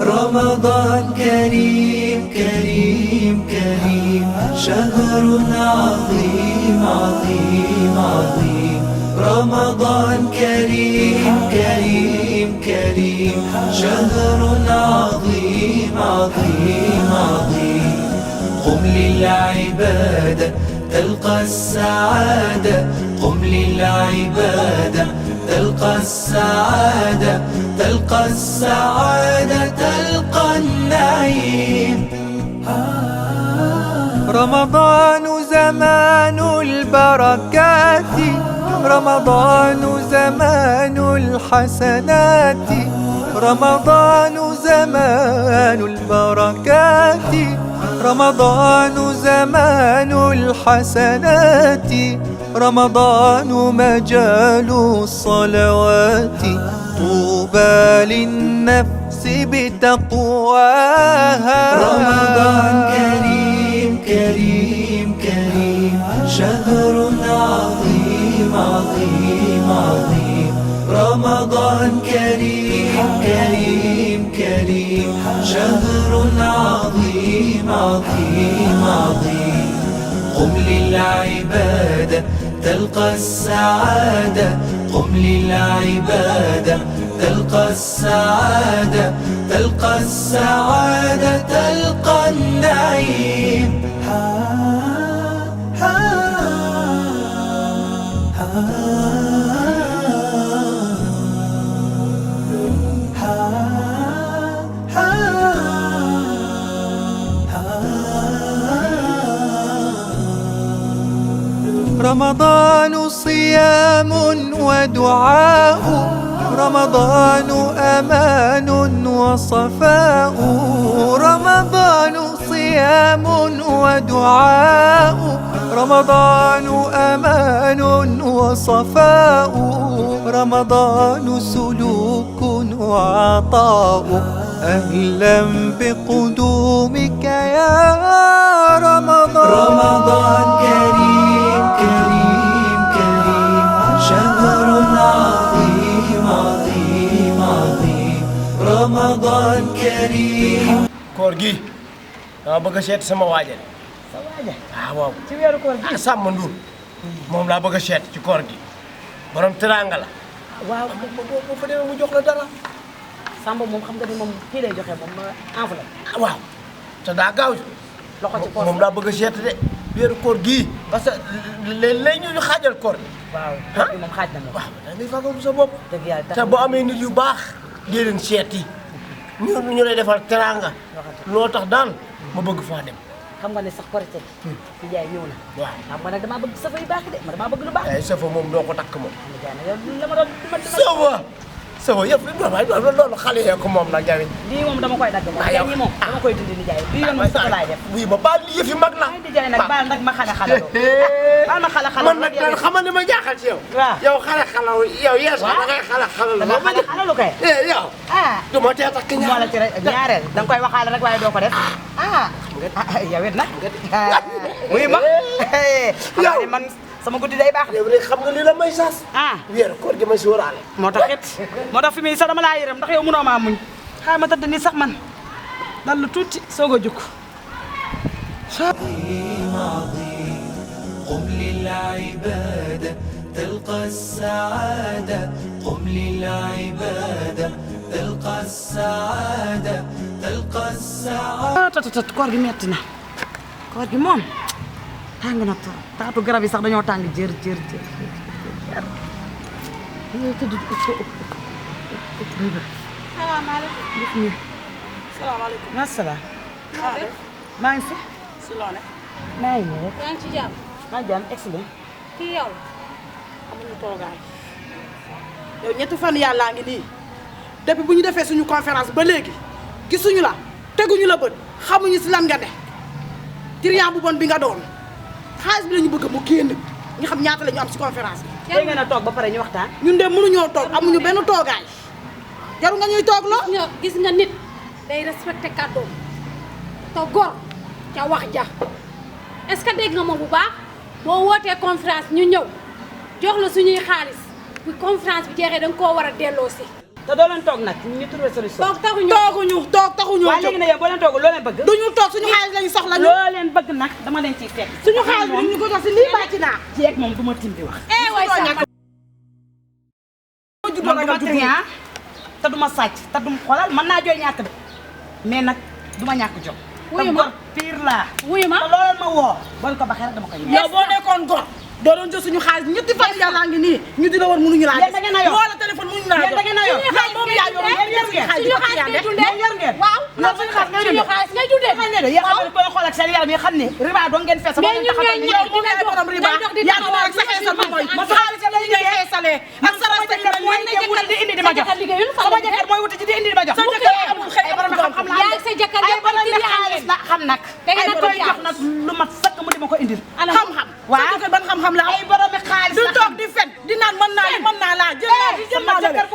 رمضان كريم كريم كريم، شهر عظيم عظيم عظيم. رمضان كريم كريم كريم، شهر عظيم عظيم عظيم. قم للعبادة تلقى السعادة، قم للعبادة تلقى السعادة، تلقى السعادة تلقى النعيم. رمضان زمان البركات، رمضان زمان الحسنات، رمضان زمان البركات، رمضان زمان الحسنات، رمضان مجال الصلوات. طوبى للنفس بتقواها. رمضان كريم كريم كريم، شهر عظيم عظيم عظيم. رمضان كريم كريم كريم، شهر عظيم عظيم عظيم. قم للعبادة تلقى السعادة، قم للعبادة تلقى السعادة، تلقى السعادة تلقى النعيم. رمضان صيام ودعاء، رمضان أمان وصفاء، رمضان صيام ودعاء، رمضان أمان وصفاء، رمضان سلوك وعطاء. أهلا بقدومك يا رمضان. رمضان كريم كريم كريم، شهر عظيم عظيم عظيم. رمضان كريم. koor gi dama bëgg a seet sama waajal. sa waaja waaw. ci weeru koor gi. Samba Ndour moom laa bëgg a seet ci koor gi borom teraanga la. waaw boo fa demee mu jox la dara. Samba moom xam nga ni moom kii lay joxe moom enveloppe. waaw te daa gaaw. loxo ci poche moom laa bëgg a seet de weeru koor gii parce que léeg-léeg ñu xaajal koor gi. waaw koor gi moom xaaj na moom. waaw da ngay fagaru sa bopp. dëgg yàlla tax te boo amee nit yu baax dee leen seet yi ñu lay defal teraanga. loo tax daal ma bëgg faa dem. xam nga ne sax korite bi jaay ñëw na. waaw xam nga nag damaa bëgg safa yu baax de man damaa bëgg lu baax. ay safa moom doo ko takk moom. jaay na yow la ma doon safa yëpp loolu xale yee ko moom nag jawin. lii moom dama koy dagg moom jaay ñi moom dama koy dindi ni jaay bii yoon moom safa laay def. wuy ma baal li yëfi mag la. di jaay nag baal nag ma xale baal ma xale man nag daal xamal ni ma jaaxal ci yow. waaw yow xale yow yees da ngay xale la. dama xale lu kay. yow. du ma tee takk moo la ci ñaareel da nga koy waxaale rek waaye doo ko def. yow it nag. wuy ma. xam nga man sama guddi day baax de. yow rek xam nga li la may saas. weeru koor gi ma si wóoraale. moo tax it moo tax fi muy sax dama laa yërëm ndax yow mënoo maa muñ. xaaral ma tëdd nii sax man dal lu tuuti soog a jóg. قم للعبادة تلقى السعادة، قم للعبادة تلقى السعادة، تلقى السعادة. koor gi metti na koor gi moom tàng na taatu garab yi sax dañoo tàng jër. salaamaaleykum. salaamaaleykum. asalaam. maa ngi fi. si loone. maa ngi ñëw rek. yaa ngi ci jàmm. maa ngi jàmm excellent. kii yow amuñu toogaay. yow ñetti fan yàllaa ngi nii depuis bu ñu defee suñu conférence ba léegi gisuñu la teguñu la bët xamuñu si lan nga ne. triant bu bon bi nga doon xaalis bi la ñu bëgg mu génn ñu xam ñaata la ñu am si conférence bi. tey ngeen a toog ba pare ñu waxtaan. ñun de mënuñoo toog amuñu benn toogaay jaru nga ñuy toog loo. gis nga nit day respecté kàddoom te gor ca wax ja est-ce que dégg nga moom bu baax boo wootee conférence ñu ñëw jox la suñuy xaalis bu conférence bi jeexee da nga koo war a delloo si. te doo leen toog nag ñu trouvé solution. toog taxuñu taxuñu. waaye léegi nag yow boo leen toog loo leen bëgg. duñu toog suñu xaalis lañu soxla ñu. loo leen bëgg nag dama leen ciy fekk. suñu xaalis bi ñu ko jox si lii bàcc naa. jeeg moom du ma tim di wax. waay sama man du ma trian te du ma sàcc te du ma xoolal mën naa jooy ñàkk de mais nag du ma ñàkk jom. wuyu ma te gor pire laa. wuyu ma te loolu ma woo boo ko baxee rek dama koy ñëw. yow boo nekkoon gor doo doon jël suñu xaalis ñetti fan yàlla ngi nii ñu di la war mënuñu laa yéen da ngeen a yor woo la téléphone mënuñu laa yéen da ngeen a yor yow moom yaa yor yéen yor ngeen suñu xaalis ngay dundee yéen yor ngeen. waaw loolu suñu xaalis ngay dundee suñu xaalis ngay dundee. xam ne de yéen xam ne booy xool ak seen yaram yi xam ne riba doo ngeen fees. mais ñun ñooy ñëw yow moom yaay borom riba yaa ngi rek sa xeesal ma mooy ma xaalis lay xeesalee ak sa rasta yi mooy nekk wuti di indi di ma jox sama jëkkër mooy wuti di indi di ma jox sa jëkkër amul xëy borom xam-xam la yaa sa jëkkër ay borom xaalis la xam nag ay borom jox nag lu mat sëkk mu di ma ko indil xam-xam waaw sa jëkkër ban xam-xam la ay borom xaalis du toog di fen di naan mën naa laa jël naa di jël naa la jëkkër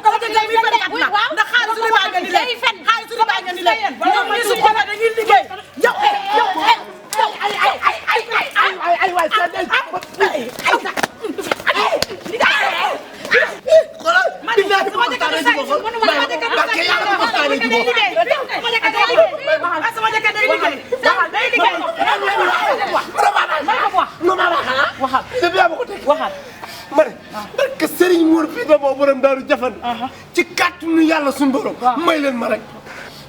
mi fen kat na ndax xaalisu riba nga ni leen xaalisu riba nga ni leen ñoom ñi su ko dañuy liggéey yow ay waay sa del xoolal billahi sama jëkkër day jubóo barke yàlla bu waxtaanee jubóo sama jëkkër day liggéey waxal lépp yaa ma ko teg waxal ma ne barke Serigne Mour fii da moo borom daaru jafan ci kàttanu yàlla suñu borom may leen ma rek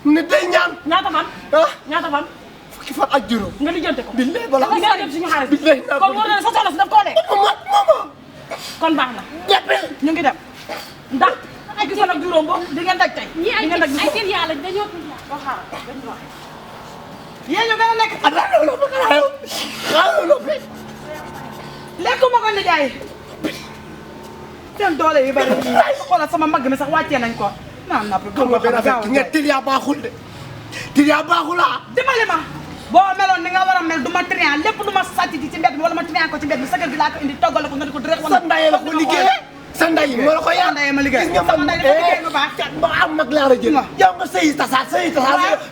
ne day ñaan ñaata fan ah ñaata fan fukki fan ak juróom nga lijjanti ko billahi bala nga dem suñu xaalis billahi naa kon war na sa soxla si daf koo lekk mama kon baax na jàppee ñu ngi dem ndax ay gis fan ak juróom bo di ngeen daj tey ñii di ngeen daj ay seen yàlla dañoo yéen ñu gën a nekk ala loolu ba xaaral xaaral loolu lekkuma ko nijaay seen doole yi bari xoolal sama mag mi sax wàccee nañ ko naan napp xam nga benn affaire nga tiliyaa baaxul de tiliyaa baaxul ah dimbali ma boo meloon ni nga war a mel du ma trian lépp lu ma sàcc ci mbedd mi wala ma trian ko ci mbedd mi sa kër gi laa ko indi toggal ko nga di ko direct wala sa ndaye la ko liggéey sa ndaye moo la ko yaa ndaye ma liggéey gis nga sama ndaye dafa liggéey bu baax ma am mag laa la jël yow nga sëyi tasaat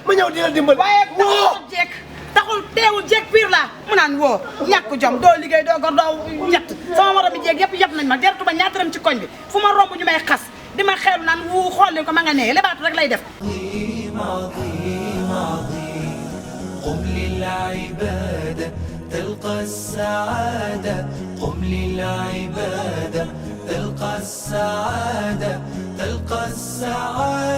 ma ñëw di la dimbali waaye taxul jekk taxul teewul jekk pire la mu naan woo ñàkk jom doo liggéey doo gor doo ñett sama morom bi jeeg yëpp nañ ma jaratuma ñaataram ci koñ bi fu ma romb ñu may xas di ma xeelu naan wu xool leen ko ma nga nee lebaatu rek lay def قم للعبادة تلقى السعادة قم للعبادة تلقى السعادة تلقى السعادة